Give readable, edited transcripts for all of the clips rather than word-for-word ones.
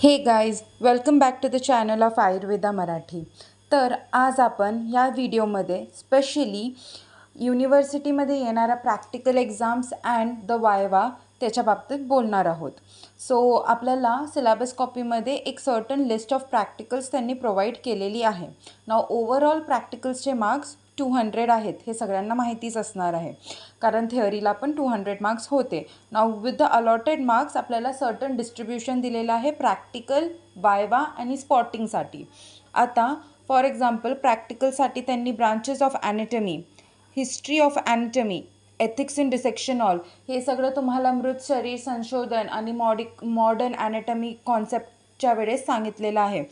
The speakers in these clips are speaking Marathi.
हे guys welcome back to the channel of Ayurveda Marathi. तर आज आपण या व्हिडिओमध्ये स्पेशली युनिव्हर्सिटीमध्ये येणाऱ्या practical exams and the viva त्याच्या बाबतीत बोलणार आहोत. सो आपल्याला सिलेबस कॉपीमध्ये एक सर्टन लिस्ट ऑफ प्रॅक्टिकल्स त्यांनी प्रोव्हाइड केलेली आहे. नाव ओव्हरऑल प्रॅक्टिकल्सचे मार्क्स 200 आहेत. हे सगळ्यांना माहितीच असणार आहे कारण थिअरीला पण 200 मार्क्स होते. Now with the allotted marks आपल्याला सर्टन डिस्ट्रीब्युशन दिलेलं आहे प्रॅक्टिकल, वायवा आणि स्पॉटिंगसाठी. आता फॉर एक्झाम्पल प्रॅक्टिकलसाठी त्यांनी branches of anatomy, history of anatomy, ethics in dissection hall हे सगळं तुम्हाला मृत शरीर संशोधन आणि मॉडर्न ॲनाटमी कॉन्सेप्टच्या वेळेस सांगितलेलं आहे.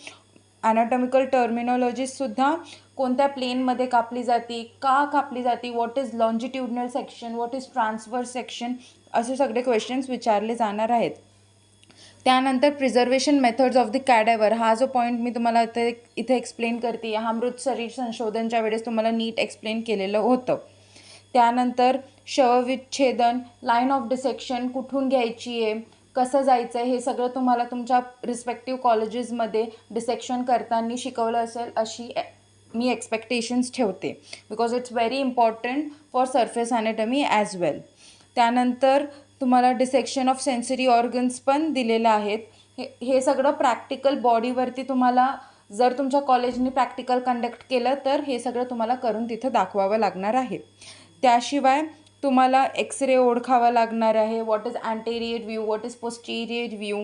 ॲनाटॉमिकल टर्मिनॉलॉजीसुद्धा कोणत्या प्लेनमध्ये कापली जाते, का कापली जाते, what is longitudinal section, what is transverse section, असे सगळे क्वेश्चन्स विचारले जाणार आहेत. त्यानंतर प्रिझर्वेशन मेथड्स ऑफ द कॅडेवर, हा जो पॉईंट मी तुम्हाला इथे एक्सप्लेन करते, हा मृत शरीर संशोधनच्या वेळेस तुम्हाला नीट एक्सप्लेन केलेलं होतं. त्यानंतर शवविच्छेदन, लाईन ऑफ डिसेक्शन कुठून घ्यायची आहे, कसं जायचं आहे, हे सगळं तुम्हाला तुमच्या रिस्पेक्टिव्ह कॉलेजेसमध्ये डिसेक्शन करताना शिकवलं असेल अशी मी एक्सपेक्टेशन्स ठेवते, because it's very important for surface anatomy as well. त्यानंतर तुम्हाला डिसेक्शन ऑफ सेन्सरी ऑर्गन्स पण दिलेलं आहेत. हे सगळं प्रॅक्टिकल बॉडीवरती तुम्हाला जर तुमच्या कॉलेजने प्रॅक्टिकल कंडक्ट केलं तर हे सगळं तुम्हाला करून तिथं दाखवावं लागणार आहे. त्याशिवाय तुम्हाला एक्सरे ओळखावा लागणार आहे, what is anterior view, what is posterior view,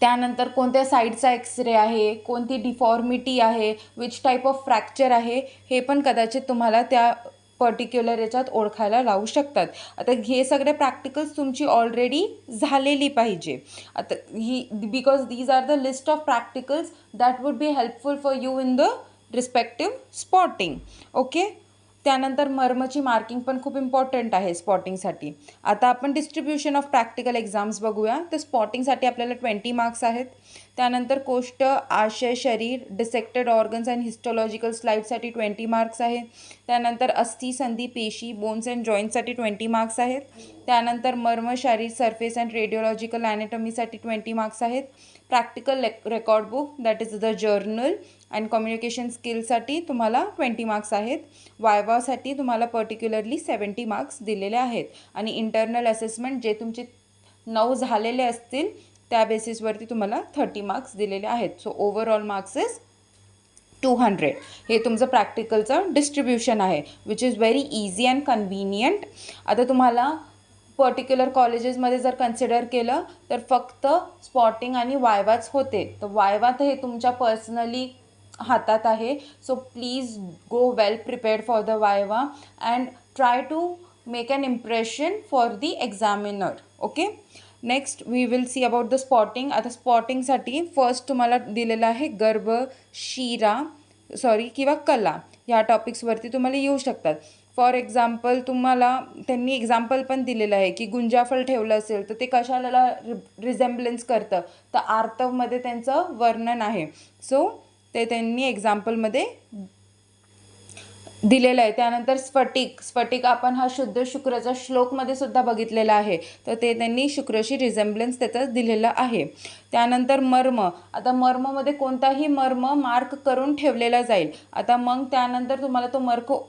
त्यानंतर कोणत्या साईडचा एक्सरे आहे, कोणती डिफॉर्मिटी आहे, विच टाईप ऑफ फ्रॅक्चर आहे, हे पण कदाचित तुम्हाला त्या पर्टिक्युलर याच्यात ओळखायला लावू शकतात. आता हे सगळे प्रॅक्टिकल्स तुमची ऑलरेडी झालेली पाहिजे. आता because these are the list of practicals that would be helpful for you in the respective spotting. Okay. त्यानंतर मर्मची मार्किंग पण खूप इम्पॉर्टंट आहे स्पॉटिंगसाठी. आता आपण डिस्ट्रीब्युशन ऑफ प्रॅक्टिकल एक्झाम्स बघूया. तर स्पॉटिंगसाठी आपल्याला 20 मार्क्स आहेत. त्यानंतर कोष्ट, आशय, शरीर, डिसेक्टेड ऑर्गन्स अँड हिस्टॉलॉजिकल स्लाईडसाठी 20 मार्क्स आहेत. त्यानंतर अस्थि, संधी, पेशी, बोन्स अँड जॉईंट्ससाठी 20 मार्क्स आहेत. त्यानंतर मर्म, शारीर, सरफेस अँड रेडिओलॉजिकल ॲनाटॉमीसाठी 20 मार्क्स आहेत. Practical record book that is the journal and communication स्किलसाठी तुम्हाला 20 मार्क्स आहेत. वायवासाठी तुम्हाला पर्टिक्युलरली 70 मार्क्स दिलेले आहेत. आणि इंटरनल असेसमेंट जे तुमचे 9 झालेले असतील त्या बेसिसवरती तुम्हाला 30 मार्क्स दिलेले आहेत. So overall marks is 200. हे तुमचं प्रॅक्टिकलचं डिस्ट्रीब्युशन आहे which is very easy and convenient. आता तुम्हाला पर्टिक्युलर कॉलेजेसमध्ये जर कन्सिडर केलं तर फक्त स्पॉटिंग आणि वायवाच होते. तर वायवा तर हे तुमच्या पर्सनली हातात आहे. So please go well prepared for the viva and try to make an impression for the examiner. Okay. Next we will see about the spotting. आता स्पॉटिंगसाठी फर्स्ट तुम्हाला दिलेलं आहे गर्भ, शिरा किंवा कला ह्या टॉपिक्सवरती तुम्हाला येऊ शकतात. फॉर एक्झाम्पल तुम्हाला त्यांनी एक्झाम्पल पण दिलेलं आहे की गुंजाफळ ठेवलं असेल तर ते कशाला रिझेम्बलन्स करतं, तर आर्तवमध्ये त्यांचं वर्णन आहे. सो ते त्यांनी एक्झाम्पलमध्ये दिलेलं आहे. त्यानंतर स्फटिक आपण हा शुद्ध शुक्रचा श्लोकमध्ये सुद्धा बघितलेला आहे, तर ते त्यांनी शुक्रशी रिझेम्बलन्स त्याचं दिलेलं आहे. त्यानंतर मर्म. आता मर्ममध्ये कोणताही मर्म मार्क करून ठेवलेला जाईल. आता मग त्यानंतर तुम्हाला तो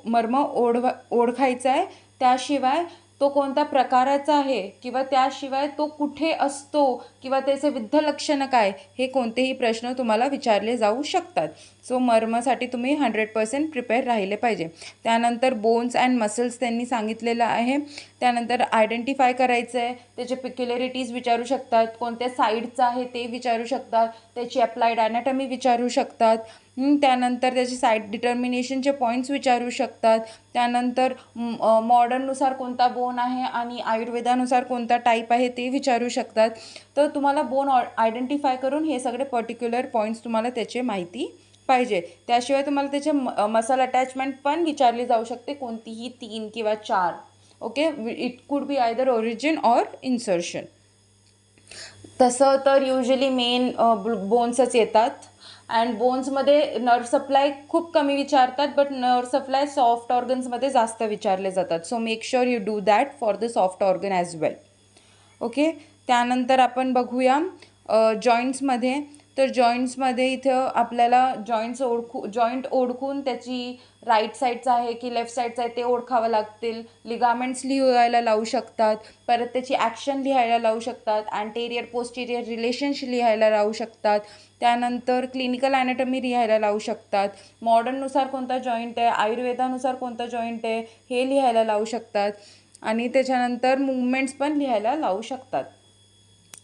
मर्म ओळखायचा आहे. त्याशिवाय तो कोणत्या प्रकाराचा आहे किंवा त्याशिवाय तो कुठे असतो किंवा त्याचे विद्ध लक्षणं काय, हे कोणतेही प्रश्न तुम्हाला विचारले जाऊ शकतात. सो मर्मसाठी तुम्ही 100% प्रिपेअर राहिले पाहिजे. त्यानंतर बोन्स अँड मसल्स त्यांनी सांगितलेलं आहे. त्यानंतर आयडेंटिफाय करायचं आहे, त्याचे पिक्युलरिटीज विचारू शकतात, कोणत्या साईडचं आहे ते विचारू शकतात, त्याची अप्लाइड ॲनाटॉमी विचारू शकतात. त्यानंतर त्याचे साईड डिटर्मिनेशनचे पॉईंट्स विचारू शकतात. त्यानंतर मॉडर्ननुसार कोणता बोन आहे आणि आयुर्वेदानुसार कोणता टाईप आहे ते विचारू शकतात. तर तुम्हाला बोन आयडेंटिफाय करून हे सगळे पर्टिक्युलर पॉईंट्स तुम्हाला त्याची माहिती पाहिजे. त्याशिवाय तुम्हाला त्याचे मसल अटॅचमेंट पण विचारली जाऊ शकते, कोणतीही 3 किंवा 4. Okay. It could be either origin or insertion. तसं तर युजली मेन बोन्सच येतात अँड बोन्समध्ये नर्व सप्लाय खूप कमी विचारतात, बट नर्व सप्लाय सॉफ्ट ऑर्गन्समध्ये जास्त विचारले जातात. So make sure you do that for the soft organ as well. Okay. त्यानंतर आपण बघूया जॉईंट्समध्ये, तर जॉईंट्समध्ये इथं आपल्याला जॉईंट ओळखून त्याची राईट साईडचा आहे की लेफ्ट साईडचा आहे ते ओळखावं लागतील. लिगामेंट्स लिहायला लावू शकतात. परत त्याची ॲक्शन लिहायला लावू शकतात. अँटेरियर पोस्टेरियर रिलेशन्स लिहायला लावू शकतात. त्यानंतर क्लिनिकल ॲनाटॉमी लिहायला लावू शकतात. मॉडर्ननुसार कोणता जॉईंट आहे, आयुर्वेदानुसार कोणता जॉईंट आहे हे लिहायला लावू शकतात. आणि त्याच्यानंतर मुवमेंट्स पण लिहायला लावू शकतात.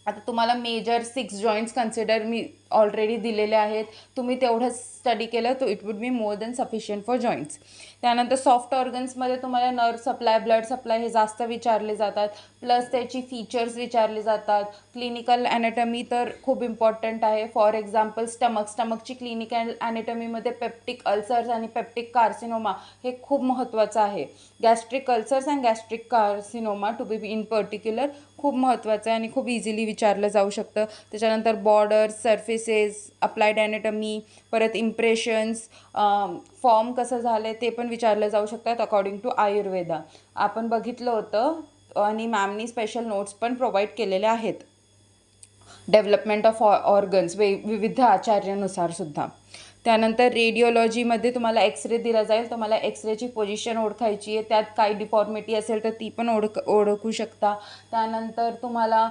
आता तुम्हाला मेजर 6 जॉईंट्स कन्सिडर मी ऑलरेडी दिलेले आहेत. तुम्ही तेवढंच स्टडी केलं तर it would be more than sufficient for joints. त्यानंतर सॉफ्ट ऑर्गन्समध्ये तुम्हाला नर्व सप्लाय, ब्लड सप्लाय हे जास्त विचारले जातात. प्लस त्याची फीचर्स विचारले जातात. क्लिनिकल ॲनाटॉमी तर खूप इम्पॉर्टंट आहे. फॉर एक्झाम्पल स्टमकची क्लिनिकल ॲनाटॉमीमध्ये पेप्टिक अल्सर्स आणि पेप्टिक कार्सिनोमा हे खूप महत्त्वाचं आहे. Gastric ulcers and gastric carcinoma to be in particular खूप महत्त्वाचं आहे आणि खूप इझिली विचारलं जाऊ शकतं. त्याच्यानंतर बॉर्डर्स, सरफेसेस, अप्लाइड ॲनाटॉमी, परत इम्प्रेशन्स, फॉर्म कसं झालं आहे ते पण विचारलं जाऊ शकतात अकॉर्डिंग टू आयुर्वेदा. आपण बघितलं होतं आणि मॅमनी स्पेशल नोट्स पण प्रोव्हाइड केलेल्या आहेत. डेव्हलपमेंट ऑफ ऑर्गन्स विविध आचार्यानुसार सुद्धा. त्यानंतर रेडिओलॉजीमध्ये तुम्हाला एक्सरे दिला जाईल. तुम्हाला एक्सरेची पोझिशन ओळखायची आहे. त्यात काही डिफॉर्मिटी असेल तर ती पण ओळखू शकता. त्यानंतर तुम्हाला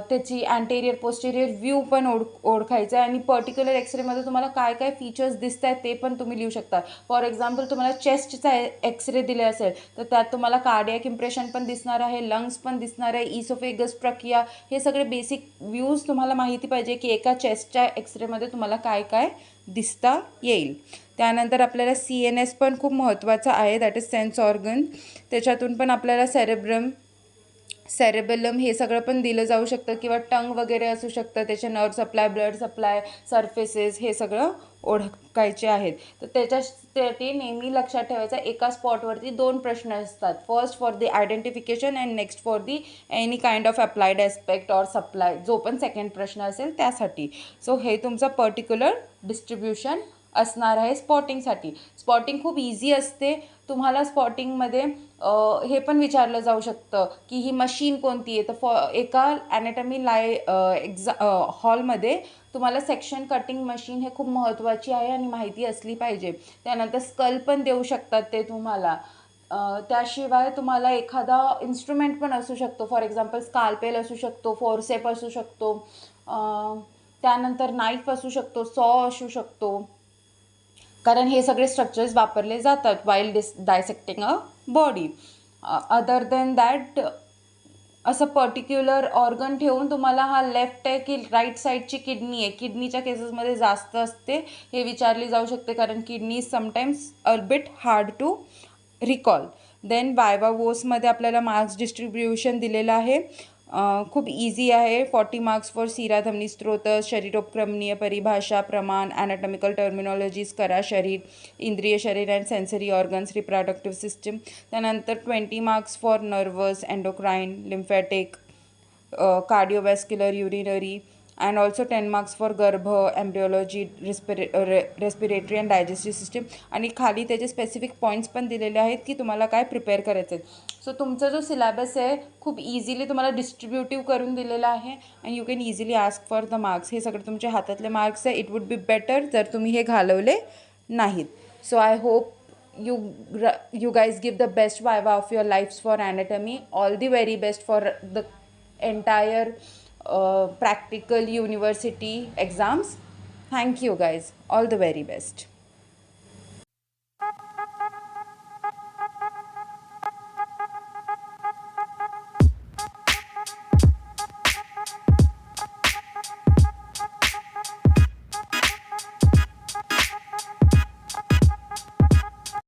त्याची अँटेरियर पोस्टेरियर व्ह्यू पण ओळखायचं आहे. आणि पर्टिक्युलर एक्सरेमध्ये तुम्हाला काय काय फीचर्स दिसत आहेत ते पण तुम्ही लिहू शकता. फॉर एक्झाम्पल तुम्हाला चेस्टचा एक्सरे दिले असेल तर त्यात तुम्हाला कार्डियक इम्प्रेशन पण दिसणार आहे, लंग्स पण दिसणार आहे, इसोफेगस प्रक्रिया, हे सगळे बेसिक व्ह्यूज तुम्हाला माहिती पाहिजे की एका चेस्टच्या एक्सरेमध्ये तुम्हाला काय काय दिसता येईल. त्यानंतर आपल्याला CNS पण खूप महत्त्वाचं आहे, दॅट इज सेन्स ऑर्गन. त्याच्यातून पण आपल्याला सेरेबेलम हे सगळं पण दिलं जाऊ शकतं किंवा टंग वगैरे असू शकतं. त्याचे nerve supply, blood supply, surfaces हे सगळं ओळखायचे आहेत. तर त्याच्यासाठी नेहमी लक्षात ठेवायचं एका स्पॉटवरती 2 प्रश्न असतात. First for the identification and next for the any kind of applied aspect or supply, जो पण सेकंड प्रश्न असेल त्यासाठी. सो हे तुमचं पर्टिक्युलर डिस्ट्रीब्युशन असणार आहे स्पॉटिंगसाठी. स्पॉटिंग खूप इझी असते. तुम्हाला स्पॉटिंगमध्ये हे पण विचारलं जाऊ शकतं की ही मशीन कोणती आहे. तर एका ॲनाटॉमी हॉलमध्ये तुम्हाला सेक्शन कटिंग मशीन हे खूप महत्त्वाची आहे आणि माहिती असली पाहिजे. त्यानंतर स्कल पण देऊ शकतात ते तुम्हाला. त्याशिवाय तुम्हाला एखादा इन्स्ट्रुमेंट पण असू शकतो. फॉर एक्झाम्पल स्काल्पेल असू शकतो, फोरसेप असू शकतो, त्यानंतर नाईफ असू शकतो, सॉ असू शकतो, कारण हे सगळे स्ट्रक्चर्स वापरले जातात while dissecting a body. Other than that असं पर्टिक्युलर ऑर्गन ठेवून तुम्हाला हा लेफ्ट आहे की राईट साईडची किडनी आहे, किडनीच्या केसेसमध्ये जास्त असते हे विचारली जाऊ शकते, कारण kidney is sometimes a bit hard to recall. Then viva वोसमध्ये आपल्याला मार्क्स डिस्ट्रीब्युशन दिलेलं आहे. खूप इझी आहे. 40 मार्क्स फॉर शिराधमनी स्त्रोत, शरीरोपक्रमणीय परिभाषा, प्रमाण, ॲनाटॉमिकल टर्मिनॉलॉजीज, करा शरीर, इंद्रिय शरीर and sensory organs, reproductive system. त्यानंतर 20 marks for nervous, endocrine, lymphatic, cardiovascular, urinary, and also 10 marks for गर्भ, एम्ब्रिओलॉजी, रेस्पिरेटरी अँड डायजेस्टिव्ह सिस्टीम. आणि खाली त्याचे स्पेसिफिक पॉईंट्स पण दिलेले आहेत की तुम्हाला काय प्रिपेअर करायचं आहे. सो तुमचा जो सिलेबस आहे खूप इझिली तुम्हाला डिस्ट्रीब्युटिव्ह करून दिलेला आहे and you can easily ask for the marks. हे सगळे तुमच्या हातातले मार्क्स आहे. इट वुड बी बेटर जर तुम्ही हे घालवले नाहीत. So I hope you guys give the best viva of your lives for anatomy. All the very best for the entire practical university exams. Thank you guys. All the very best.